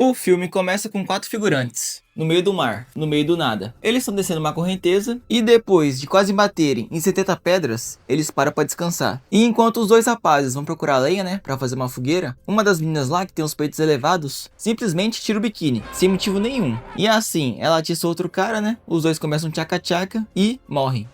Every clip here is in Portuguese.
O filme começa com 4 figurantes, no meio do mar, no meio do nada. Eles estão descendo uma correnteza e depois de quase baterem em 70 pedras, eles param para descansar. E enquanto os dois rapazes vão procurar lenha, né, para fazer uma fogueira, uma das meninas lá que tem os peitos elevados, simplesmente tira o biquíni, sem motivo nenhum. E assim, ela atiça outro cara, né, os dois começam tchaca-tchaca e morrem.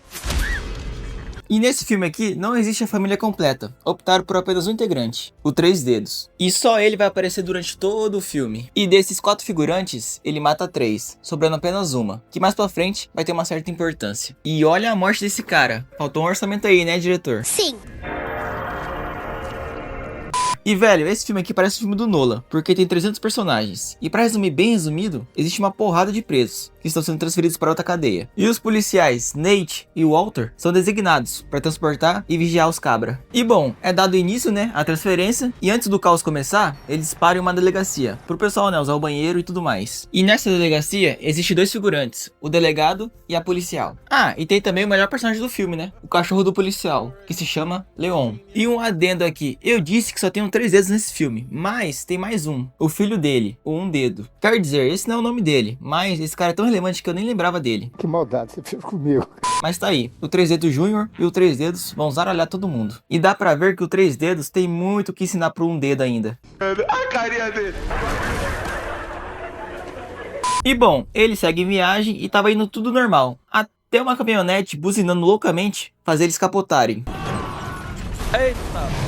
E nesse filme aqui, não existe a família completa. Optaram por apenas um integrante, o Três Dedos. E só ele vai aparecer durante todo o filme. E desses 4 figurantes, ele mata 3, sobrando apenas uma, que mais pra frente vai ter uma certa importância. E olha a morte desse cara. Faltou um orçamento aí, né, diretor? Sim. E velho, esse filme aqui parece o filme do Nolan, porque tem 300 personagens. E pra resumir bem resumido, existe uma porrada de presos, que estão sendo transferidos para outra cadeia. E os policiais, Nate e Walter, são designados para transportar e vigiar os cabra. E bom, é dado início, né, à transferência, e antes do caos começar, eles param em uma delegacia, pro pessoal, né, usar o banheiro e tudo mais. E nessa delegacia, existe 2 figurantes, o delegado e a policial. Ah, e tem também o melhor personagem do filme, né, o cachorro do policial, que se chama Leon. E um adendo aqui, eu disse que só tem 3 dedos nesse filme, mas tem mais um, o filho dele, o Um Dedo. Quer dizer, esse não é o nome dele, mas esse cara é tão relevante que eu nem lembrava dele. Que maldade você fez comigo. Mas tá aí, o Três Dedos Júnior e o Três Dedos vão zaralhar todo mundo. E dá pra ver que o Três Dedos tem muito que ensinar pro Um Dedo ainda. A carinha dele. E bom, ele segue em viagem e tava indo tudo normal, até uma caminhonete buzinando loucamente fazer eles capotarem. Eita.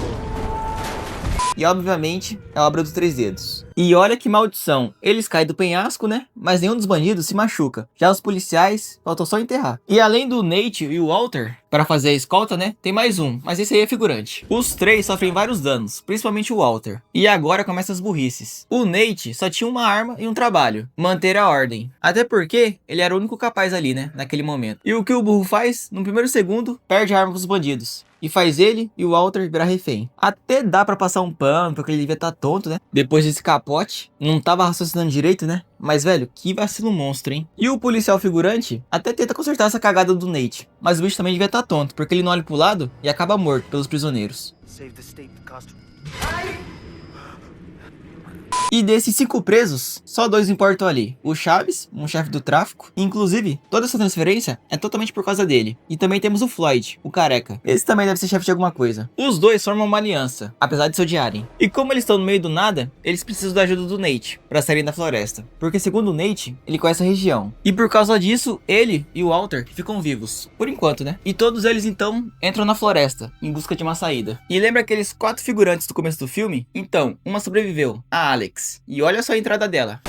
E obviamente é obra do Três Dedos. E olha que maldição, eles caem do penhasco, né? Mas nenhum dos bandidos se machuca. Já os policiais, faltou só enterrar. E além do Nate e o Walter, para fazer a escolta, né? Tem mais um, mas esse aí é figurante. Os 3 sofrem vários danos, principalmente o Walter. E agora começam as burrices. O Nate só tinha uma arma e um trabalho, manter a ordem. Até porque ele era o único capaz ali, né? Naquele momento. E o que o burro faz? No primeiro segundo, perde a arma pros bandidos. E faz ele e o Walter virar refém. Até dá pra passar um pano, porque ele devia estar tonto, né? Depois desse capote, não tava raciocinando direito, né? Mas velho, que vacilo monstro, hein? E o policial figurante até tenta consertar essa cagada do Nate. Mas o bicho também devia estar tonto, porque ele não olha pro lado e acaba morto pelos prisioneiros. E desses 5 presos, só 2 importam ali. O Chaves, um chefe do tráfico. Inclusive, toda essa transferência é totalmente por causa dele. E também temos o Floyd, o careca. Esse também deve ser chefe de alguma coisa. Os dois formam uma aliança, apesar de se odiarem. E como eles estão no meio do nada, eles precisam da ajuda do Nate para saírem da floresta. Porque segundo o Nate, ele conhece a região. E por causa disso, ele e o Walter ficam vivos. Por enquanto, né? E todos eles então entram na floresta, em busca de uma saída. E lembra aqueles 4 figurantes do começo do filme? Então, uma sobreviveu, a Alex. E olha só a entrada dela.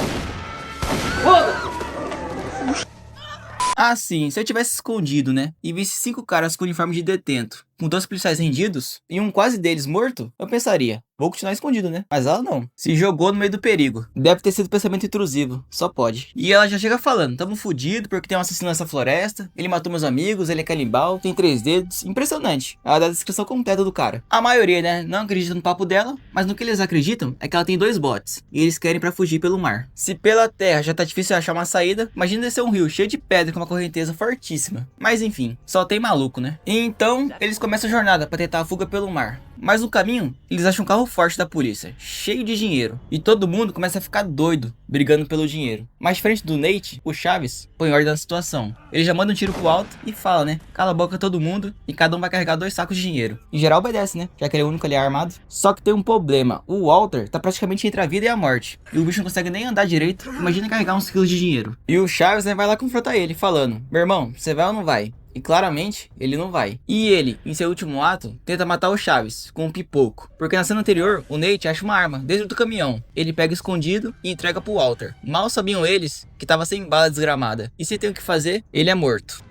Assim, se eu tivesse escondido, né? E visse 5 caras com uniforme de detento, com 2 policiais rendidos e um quase deles morto, eu pensaria, vou continuar escondido, né? Mas ela não. Se jogou no meio do perigo. Deve ter sido pensamento intrusivo. Só pode. E ela já chega falando, tamo fudido porque tem um assassino nessa floresta. Ele matou meus amigos, ele é canibal, tem 3 dedos. Impressionante. Ela dá a descrição completa do cara. A maioria, né, não acredita no papo dela, mas no que eles acreditam é que ela tem 2 botes. E eles querem pra fugir pelo mar. Se pela terra já tá difícil achar uma saída, imagina descer um rio cheio de pedra com uma correnteza fortíssima. Mas enfim, só tem maluco, né? E então, eles começam a jornada pra tentar a fuga pelo mar. Mas no caminho, eles acham um carro forte da polícia, cheio de dinheiro. E todo mundo começa a ficar doido, brigando pelo dinheiro. Mas frente do Nate, o Chaves põe ordem na situação. Ele já manda um tiro pro alto e fala, né? Cala a boca todo mundo e cada um vai carregar 2 sacos de dinheiro. Em geral obedece, né? Já que ele é o único ali armado. Só que tem um problema. O Walter tá praticamente entre a vida e a morte. E o bicho não consegue nem andar direito. Imagina carregar uns quilos de dinheiro. E o Chaves, né, vai lá confrontar ele, falando: meu irmão, você vai ou não vai? E claramente, ele não vai. E ele, em seu último ato, tenta matar o Chaves com um pipoco. Porque na cena anterior, o Nate acha uma arma dentro do caminhão. Ele pega escondido e entrega pro Walter. Mal sabiam eles que tava sem bala desgramada. E se tem o que fazer, ele é morto.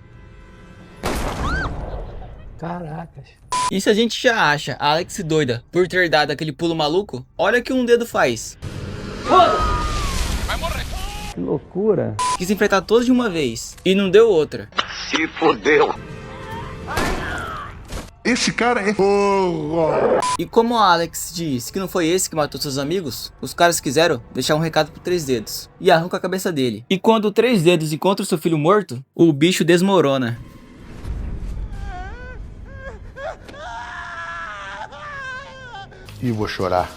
Caracas. E se a gente já acha a Alex doida por ter dado aquele pulo maluco, olha o que Um Dedo faz. Que loucura. Quis enfrentar todos de uma vez e não deu outra. Se fodeu. Esse cara é fogo. E como a Alex disse que não foi esse que matou seus amigos, os caras quiseram deixar um recado pro Três Dedos e arrancam a cabeça dele. E quando o Três Dedos encontra o seu filho morto, o bicho desmorona. E vou chorar.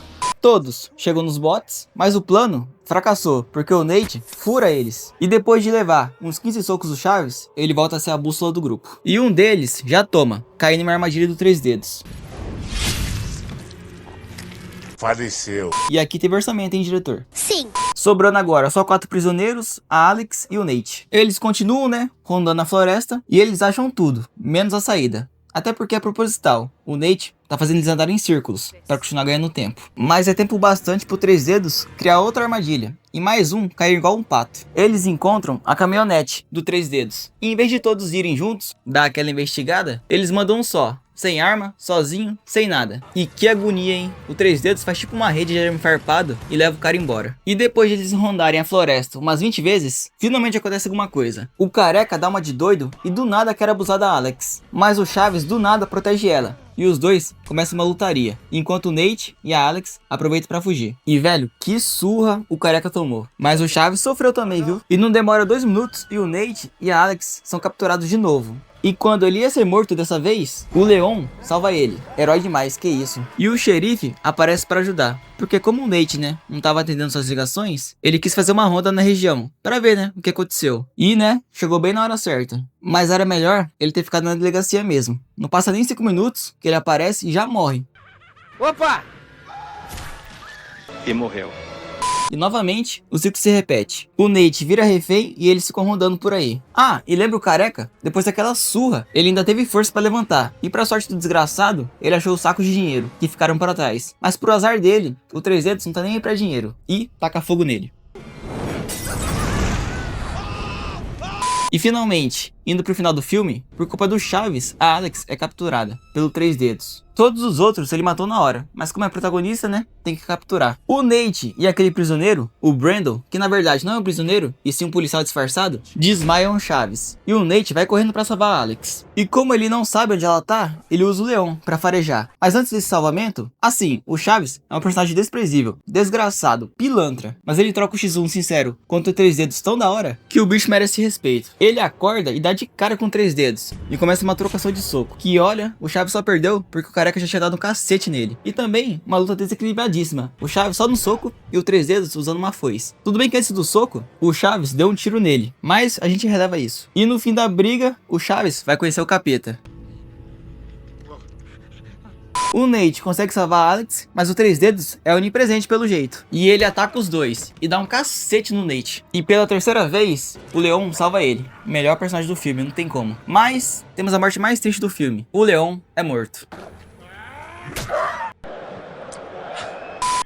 Todos chegam nos botes, mas o plano fracassou, porque o Nate fura eles. E depois de levar uns 15 socos do Chaves, ele volta a ser a bússola do grupo. E um deles já toma, caindo em uma armadilha do Três Dedos. Faleceu. E aqui teve orçamento, hein, diretor? Sim. Sobrando agora só 4 prisioneiros, a Alex e o Nate. Eles continuam, né, rondando a floresta e eles acham tudo, menos a saída. Até porque é proposital. O Nate tá fazendo eles andarem em círculos para continuar ganhando tempo. Mas é tempo bastante pro Três Dedos criar outra armadilha. E mais um cair igual um pato. Eles encontram a caminhonete do Três Dedos. E em vez de todos irem juntos, dar aquela investigada, eles mandam um só. Sem arma, sozinho, sem nada. E que agonia, hein? O Três Dedos faz tipo uma rede de arame farpado e leva o cara embora. E depois de eles rondarem a floresta umas 20 vezes, finalmente acontece alguma coisa. O Careca dá uma de doido e do nada quer abusar da Alex. Mas o Chaves do nada protege ela. E os dois começam uma lutaria, enquanto o Nate e a Alex aproveitam pra fugir. E velho, que surra o Careca tomou. Mas o Chaves sofreu também, viu? E não demora 2 minutos e o Nate e a Alex são capturados de novo. E quando ele ia ser morto dessa vez, o Leon salva ele. Herói demais, que isso. E o xerife aparece pra ajudar. Porque como o Nate, né, não tava atendendo suas ligações, ele quis fazer uma ronda na região. Pra ver, né, o que aconteceu. E, né, chegou bem na hora certa. Mas era melhor ele ter ficado na delegacia mesmo. Não passa nem 5 minutos que ele aparece e já morre. Opa! E morreu. E novamente, o ciclo se repete. O Nate vira refém e eles ficam rondando por aí. Ah, e lembra o Careca? Depois daquela surra, ele ainda teve força pra levantar. E pra sorte do desgraçado, ele achou os sacos de dinheiro, que ficaram pra trás. Mas pro azar dele, o Três Dedos não tá nem aí pra dinheiro. E taca fogo nele. E finalmente, indo pro final do filme, por culpa do Chaves, a Alex é capturada pelo Três Dedos. Todos os outros ele matou na hora, mas como é protagonista, né, tem que capturar. O Nate e aquele prisioneiro, o Brandon, que na verdade não é um prisioneiro, e sim um policial disfarçado, desmaiam o Chaves. E o Nate vai correndo pra salvar a Alex. E como ele não sabe onde ela tá, ele usa o Leon pra farejar. Mas antes desse salvamento, assim, o Chaves é um personagem desprezível, desgraçado, pilantra. Mas ele troca o X1 sincero contra o Três Dedos tão da hora, que o bicho merece respeito. Ele acorda e dá de cara com Três Dedos, e começa uma trocação de soco. Que olha, o Chaves só perdeu porque o Careca já tinha dado um cacete nele. E também uma luta desequilibradíssima. O Chaves só no soco e o Três Dedos usando uma foice. Tudo bem que antes do soco, o Chaves deu um tiro nele, mas a gente releva isso. E no fim da briga, o Chaves vai conhecer o capeta. O Nate consegue salvar a Alex, mas o Três Dedos é onipresente pelo jeito. E ele ataca os dois e dá um cacete no Nate. E pela terceira vez, o Leon salva ele. Melhor personagem do filme, não tem como. Mas temos a morte mais triste do filme. O Leon é morto.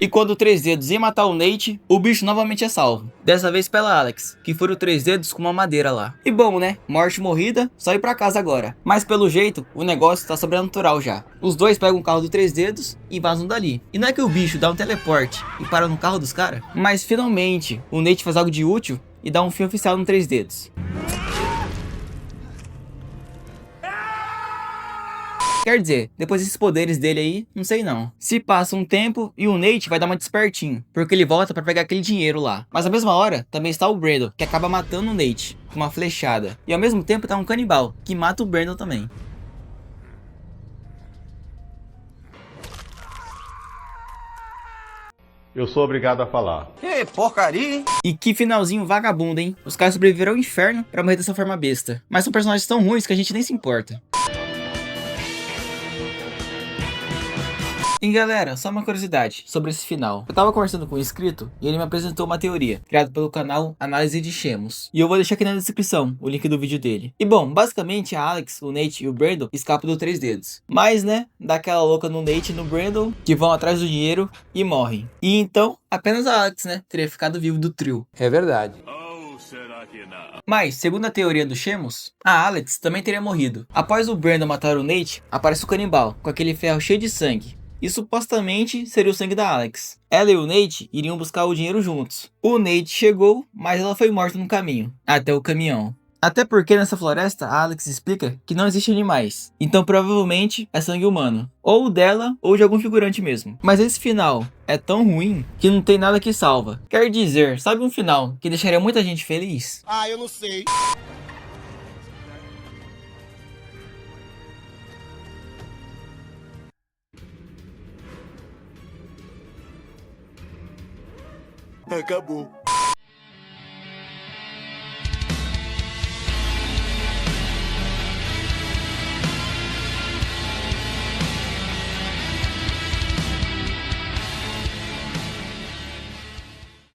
E quando o Três Dedos ia matar o Nate, o bicho novamente é salvo. Dessa vez pela Alex, que fura o Três Dedos com uma madeira lá. E bom, né? Morte morrida, só ir pra casa agora. Mas pelo jeito, o negócio tá sobrenatural já. Os dois pegam o carro do Três Dedos e vazam dali. E não é que o bicho dá um teleporte e para no carro dos caras, mas finalmente o Nate faz algo de útil e dá um fim oficial no Três Dedos. Quer dizer, depois desses poderes dele aí, não sei não. Se passa um tempo e o Nate vai dar uma despertinho, porque ele volta pra pegar aquele dinheiro lá. Mas na mesma hora, também está o Brandon, que acaba matando o Nate com uma flechada. E ao mesmo tempo tá um canibal, que mata o Brandon também. Eu sou obrigado a falar. Que porcaria, hein? E que finalzinho vagabundo, hein? Os caras sobreviveram ao inferno pra morrer dessa forma besta. Mas são personagens tão ruins que a gente nem se importa. E galera, só uma curiosidade sobre esse final. Eu tava conversando com um inscrito e ele me apresentou uma teoria criada pelo canal Análise de Shemos. E eu vou deixar aqui na descrição o link do vídeo dele. E bom, basicamente a Alex, o Nate e o Brandon escapam do Três Dedos. Mas né, dá aquela louca no Nate e no Brandon que vão atrás do dinheiro e morrem. E então, apenas a Alex, né, teria ficado vivo do trio. É verdade. Mas, segundo a teoria do Shemos, a Alex também teria morrido. Após o Brandon matar o Nate, aparece o canibal, com aquele ferro cheio de sangue. E supostamente seria o sangue da Alex. Ela e o Nate iriam buscar o dinheiro juntos. O Nate chegou, mas ela foi morta no caminho, até o caminhão. Até porque nessa floresta a Alex explica que não existem animais. Então provavelmente é sangue humano. Ou dela, ou de algum figurante mesmo. Mas esse final é tão ruim que não tem nada que salva. Quer dizer, sabe um final que deixaria muita gente feliz? Ah, eu não sei. Acabou.